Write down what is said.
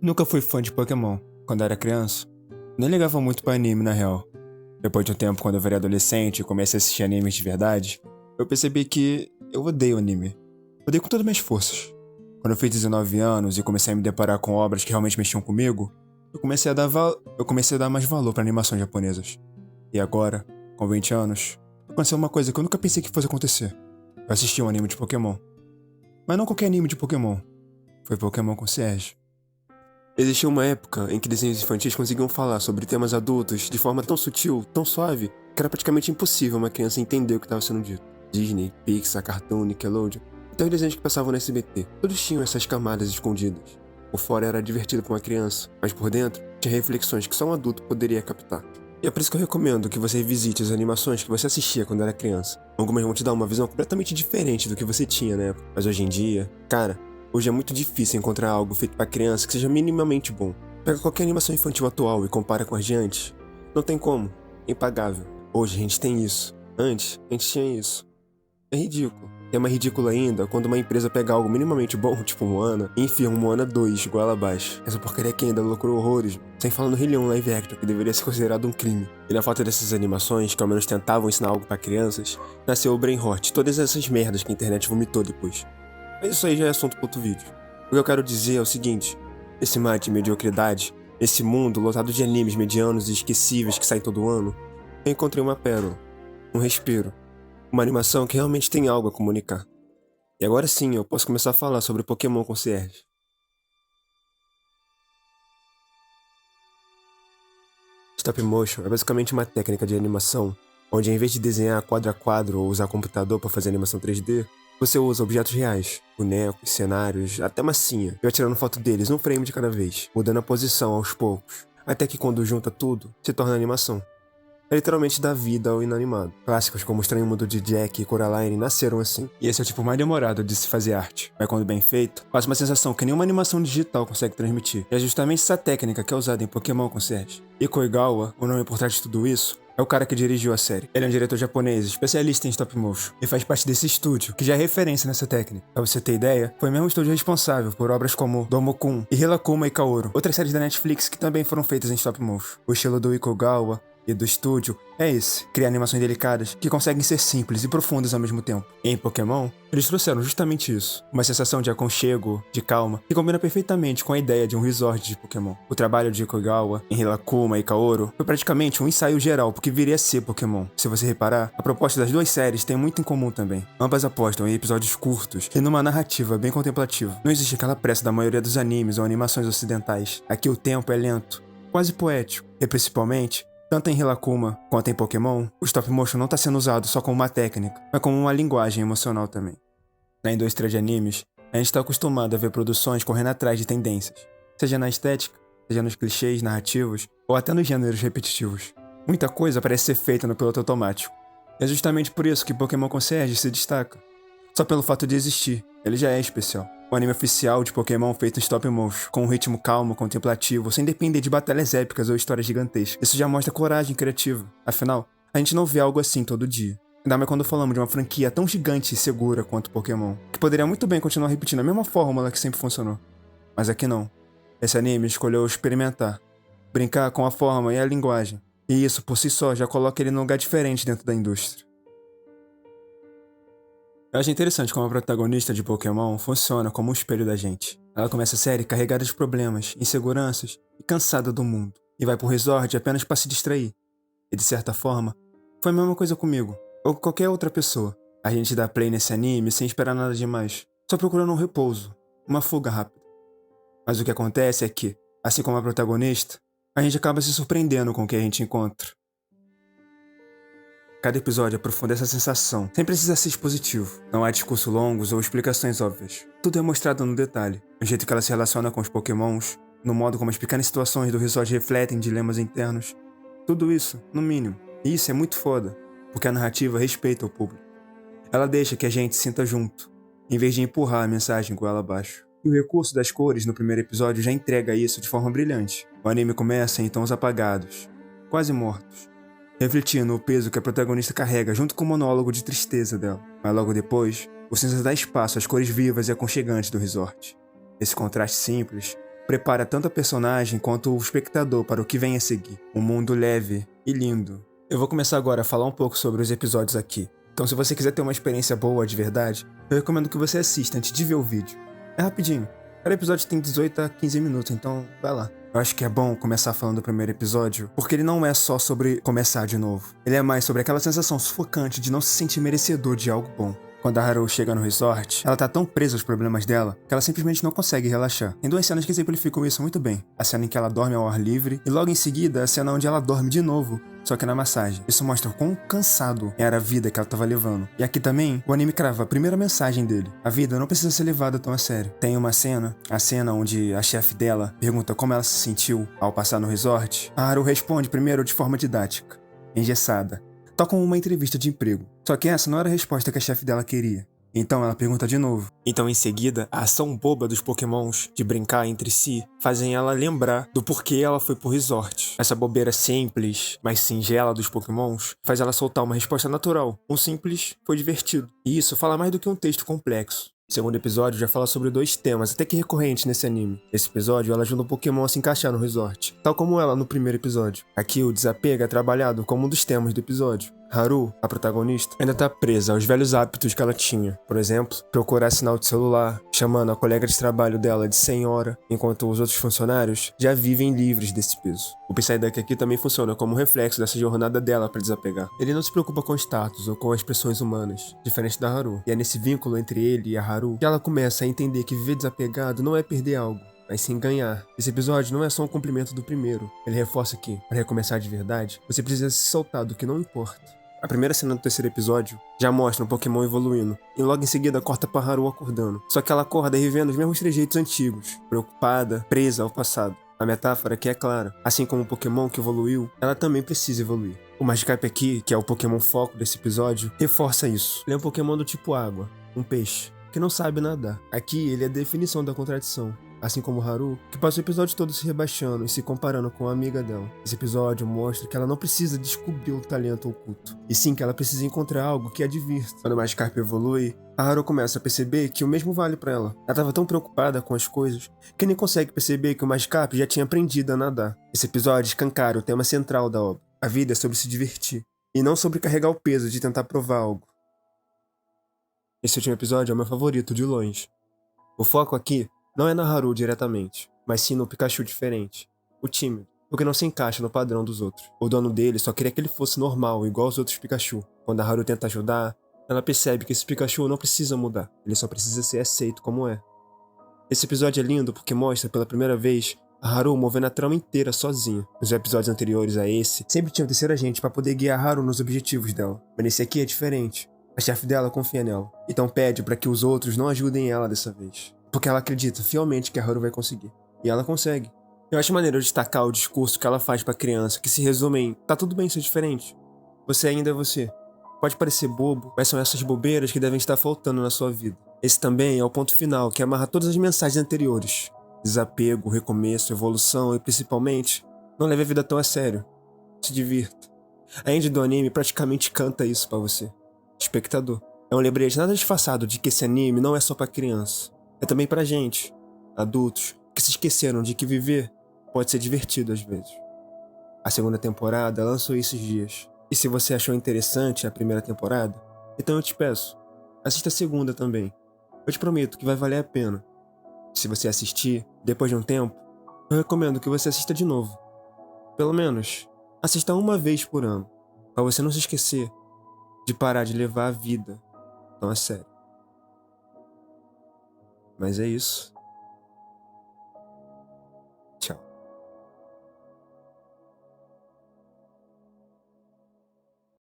Nunca fui fã de Pokémon. Quando era criança, nem ligava muito pra anime na real. Depois de um tempo, quando eu virei adolescente e comecei a assistir animes de verdade, eu percebi que eu odeio anime. Odeio com todas as minhas forças. Quando eu fiz 19 anos e comecei a me deparar com obras que realmente mexiam comigo, eu comecei a dar mais valor pra animações japonesas. E agora, com 20 anos, aconteceu uma coisa que eu nunca pensei que fosse acontecer. Eu assisti um anime de Pokémon. Mas não qualquer anime de Pokémon. Foi Pokémon Concierge. Existia uma época em que desenhos infantis conseguiam falar sobre temas adultos de forma tão sutil, tão suave, que era praticamente impossível uma criança entender o que estava sendo dito. Disney, Pixar, Cartoon, Nickelodeon, até os desenhos que passavam no SBT, todos tinham essas camadas escondidas. Por fora era divertido para uma criança, mas por dentro tinha reflexões que só um adulto poderia captar. E é por isso que eu recomendo que você visite as animações que você assistia quando era criança. Algumas vão te dar uma visão completamente diferente do que você tinha na época, mas hoje em dia, cara, hoje é muito difícil encontrar algo feito pra criança que seja minimamente bom. Pega qualquer animação infantil atual e compara com as de antes. Não tem como. É impagável. Hoje a gente tem isso. Antes, a gente tinha isso. É ridículo. E é mais ridículo ainda quando uma empresa pega algo minimamente bom, tipo Moana, e enfia um Moana 2 igual abaixo. Essa porcaria aqui ainda lucrou horrores, sem falar no Rei Leão live action, que deveria ser considerado um crime. E na falta dessas animações, que ao menos tentavam ensinar algo pra crianças, nasceu o Brain Rot, todas essas merdas que a internet vomitou depois. Mas isso aí já é assunto para outro vídeo. O que eu quero dizer é o seguinte: esse mar de mediocridade, esse mundo lotado de animes medianos e esquecíveis que saem todo ano, eu encontrei uma pérola, um respiro, uma animação que realmente tem algo a comunicar. E agora sim eu posso começar a falar sobre Pokémon Concierge. Stop Motion é basicamente uma técnica de animação onde, em vez de desenhar quadro a quadro ou usar computador para fazer animação 3D, você usa objetos reais, bonecos, cenários, até massinha, e vai tirando foto deles um frame de cada vez, mudando a posição aos poucos, até que quando junta tudo, se torna animação. É literalmente dar vida ao inanimado. Clássicos como O Estranho Mundo de Jack e Coraline nasceram assim. E esse é o tipo mais demorado de se fazer arte. Mas quando bem feito, passa uma sensação que nenhuma animação digital consegue transmitir. E é justamente essa técnica que é usada em Pokémon Concierge. Iko Ogawa, o nome por trás de tudo isso, é o cara que dirigiu a série. Ele é um diretor japonês, especialista em stop motion, e faz parte desse estúdio, que já é referência nessa técnica. Pra você ter ideia, foi o mesmo estúdio responsável por obras como Domokun e Hilakuma e Kaoru, outras séries da Netflix que também foram feitas em stop motion. O estilo do Iko Ogawa e do estúdio é esse, criar animações delicadas que conseguem ser simples e profundas ao mesmo tempo. E em Pokémon, eles trouxeram justamente isso, uma sensação de aconchego, de calma, que combina perfeitamente com a ideia de um resort de Pokémon. O trabalho de Iko Ogawa em Hilakuma e Kaoru foi praticamente um ensaio geral porque viria a ser Pokémon. Se você reparar, a proposta das duas séries tem muito em comum também. Ambas apostam em episódios curtos e numa narrativa bem contemplativa. Não existe aquela pressa da maioria dos animes ou animações ocidentais. Aqui o tempo é lento, quase poético, e principalmente, tanto em Hilakuma quanto em Pokémon, o stop motion não está sendo usado só como uma técnica, mas como uma linguagem emocional também. Na indústria de animes, a gente está acostumado a ver produções correndo atrás de tendências, seja na estética, seja nos clichês narrativos ou até nos gêneros repetitivos. Muita coisa parece ser feita no piloto automático. E é justamente por isso que Pokémon Concierge se destaca. Só pelo fato de existir, ele já é especial. O anime oficial de Pokémon feito em stop motion, com um ritmo calmo, contemplativo, sem depender de batalhas épicas ou histórias gigantescas. Isso já mostra coragem criativa. Afinal, a gente não vê algo assim todo dia. Ainda mais quando falamos de uma franquia tão gigante e segura quanto Pokémon, que poderia muito bem continuar repetindo a mesma fórmula que sempre funcionou. Mas aqui não. Esse anime escolheu experimentar, brincar com a forma e a linguagem. E isso, por si só, já coloca ele num lugar diferente dentro da indústria. Eu acho interessante como a protagonista de Pokémon funciona como um espelho da gente. Ela começa a série carregada de problemas, inseguranças e cansada do mundo, e vai pro resort apenas para se distrair. E de certa forma, foi a mesma coisa comigo, ou com qualquer outra pessoa. A gente dá play nesse anime sem esperar nada demais, só procurando um repouso, uma fuga rápida. Mas o que acontece é que, assim como a protagonista, a gente acaba se surpreendendo com o que a gente encontra. Cada episódio aprofunda essa sensação, sem precisar ser expositivo. Não há discursos longos ou explicações óbvias. Tudo é mostrado no detalhe. O jeito que ela se relaciona com os Pokémons, no modo como as pequenas situações do resort refletem dilemas internos. Tudo isso, no mínimo. E isso é muito foda, porque a narrativa respeita o público. Ela deixa que a gente sinta junto, em vez de empurrar a mensagem com ela abaixo. E o recurso das cores no primeiro episódio já entrega isso de forma brilhante. O anime começa em tons apagados, quase mortos, refletindo o peso que a protagonista carrega junto com o monólogo de tristeza dela. Mas logo depois, o cinza dá espaço às cores vivas e aconchegantes do resort. Esse contraste simples prepara tanto a personagem quanto o espectador para o que vem a seguir. Um mundo leve e lindo. Eu vou começar agora a falar um pouco sobre os episódios aqui. Então se você quiser ter uma experiência boa de verdade, eu recomendo que você assista antes de ver o vídeo. É rapidinho. Cada episódio tem 18 a 15 minutos, então vai lá. Eu acho que é bom começar falando do primeiro episódio, porque ele não é só sobre começar de novo. Ele é mais sobre aquela sensação sufocante de não se sentir merecedor de algo bom. Quando a Haru chega no resort, ela tá tão presa aos problemas dela que ela simplesmente não consegue relaxar. Tem duas cenas que exemplificam isso muito bem. A cena em que ela dorme ao ar livre e logo em seguida a cena onde ela dorme de novo, só que na massagem. Isso mostra o quão cansado era a vida que ela tava levando. E aqui também, o anime crava a primeira mensagem dele. A vida não precisa ser levada tão a sério. Tem uma cena, a cena onde a chefe dela pergunta como ela se sentiu ao passar no resort. A Haru responde primeiro de forma didática, engessada, tal como uma entrevista de emprego. Só que essa não era a resposta que a chefe dela queria. Então ela pergunta de novo. Então em seguida, a ação boba dos pokémons de brincar entre si fazem ela lembrar do porquê ela foi pro resort. Essa bobeira simples, mas singela dos pokémons faz ela soltar uma resposta natural. Um simples foi divertido. E isso fala mais do que um texto complexo. O segundo episódio já fala sobre dois temas até que recorrentes nesse anime. Nesse episódio, ela ajuda um Pokémon a se encaixar no resort, tal como ela no primeiro episódio. Aqui, o desapego é trabalhado como um dos temas do episódio. Haru, a protagonista, ainda tá presa aos velhos hábitos que ela tinha. Por exemplo, procurar sinal de celular, chamando a colega de trabalho dela de senhora, enquanto os outros funcionários já vivem livres desse peso. O Psyduck aqui também funciona como um reflexo dessa jornada dela para desapegar. Ele não se preocupa com status ou com expressões humanas, diferente da Haru. E é nesse vínculo entre ele e a Haru que ela começa a entender que viver desapegado não é perder algo, mas sim ganhar. Esse episódio não é só um cumprimento do primeiro. Ele reforça que, para recomeçar de verdade, você precisa se soltar do que não importa. A primeira cena do terceiro episódio já mostra um Pokémon evoluindo, e logo em seguida corta pra Haru acordando. Só que ela acorda revendo os mesmos trejeitos antigos, preocupada, presa ao passado. A metáfora aqui é clara. Assim como o Pokémon que evoluiu, ela também precisa evoluir. O Magikarp aqui, que é o Pokémon foco desse episódio, reforça isso. Ele é um Pokémon do tipo água, um peixe, que não sabe nadar. Aqui ele é a definição da contradição. Assim como Haru, que passa o episódio todo se rebaixando e se comparando com a amiga dela. Esse episódio mostra que ela não precisa descobrir o talento oculto, e sim que ela precisa encontrar algo que a divirta. Quando o Magikarp evolui, a Haru começa a perceber que o mesmo vale pra ela. Ela estava tão preocupada com as coisas que nem consegue perceber que o Magikarp já tinha aprendido a nadar. Esse episódio escancara o tema central da obra. A vida é sobre se divertir, e não sobre carregar o peso de tentar provar algo. Esse último episódio é o meu favorito de longe. O foco aqui não é na Haru diretamente, mas sim no Pikachu diferente, o tímido, o que não se encaixa no padrão dos outros. O dono dele só queria que ele fosse normal, igual aos outros Pikachu. Quando a Haru tenta ajudar, ela percebe que esse Pikachu não precisa mudar, ele só precisa ser aceito como é. Esse episódio é lindo porque mostra pela primeira vez a Haru movendo a trama inteira sozinha. Nos episódios anteriores a esse, sempre tinha um terceiro agente para poder guiar a Haru nos objetivos dela, mas nesse aqui é diferente. A chefe dela confia nela, então pede para que os outros não ajudem ela dessa vez. Porque ela acredita fielmente que a Haru vai conseguir. E ela consegue. Eu acho maneiro destacar o discurso que ela faz pra criança, que se resume em: tá tudo bem ser diferente. Você ainda é você. Pode parecer bobo, mas são essas bobeiras que devem estar faltando na sua vida. Esse também é o ponto final que amarra todas as mensagens anteriores. Desapego, recomeço, evolução e, principalmente, não leve a vida tão a sério. Se divirta. A ending do anime praticamente canta isso pra você, espectador. É um lembrete nada disfarçado de que esse anime não é só pra criança. É também pra gente, adultos, que se esqueceram de que viver pode ser divertido às vezes. A segunda temporada lançou esses dias. E se você achou interessante a primeira temporada, então eu te peço, assista a segunda também. Eu te prometo que vai valer a pena. Se você assistir, depois de um tempo, eu recomendo que você assista de novo. Pelo menos, assista uma vez por ano, pra você não se esquecer de parar de levar a vida tão a sério. Mas é isso.